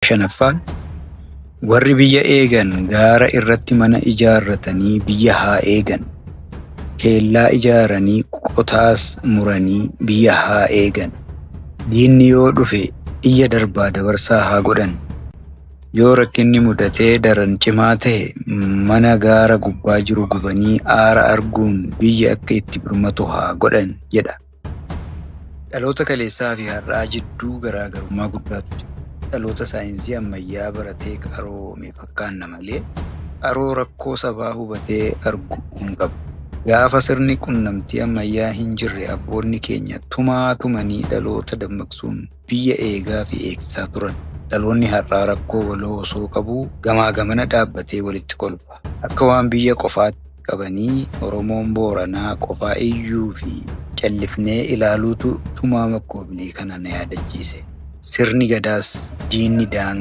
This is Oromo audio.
Shanaffaan warri biyya eegan gaara irratti mana ijaarratanii biyya haa eegan. Keellaa ijaaranii qotaas muranii biyya haa eegan. Diinni yoo dhufe iyya darbaa dabarsaa haa godhan. Yoo rakkinni mudatee daran cimaa ta'e mana gaara gubbaa jiru gubanii aara arguun biyya akka itti birmatu haa godhan jedha. Dhaloota kaleessaa fi har'aa jidduu garaagarummaa guddaatu jira. Dhaloota saayinsii ammayyaa baratee qaroome fakkaanna malee qaroo rakkoo sabaa hubatee argu hin qabu. Gaafa sirni qunnamtii ammayyaa hin jirre abboonni keenya tumaa tumanii dhaloota dammaqsuun biyya eegaa fi eegsisaa turan. Dhaloonni har'aa rakkoo waloo osoo qabuu gamaa gamana dhaabbatee walitti kolfa. Akka waan biyya qofaatti qabanii Oromoon Booranaa qofaa iyyuu fi callifnee ilaaluutu tumaa makkoobilii kana na yaadachiise. Sirni Gadaas diinni daangaa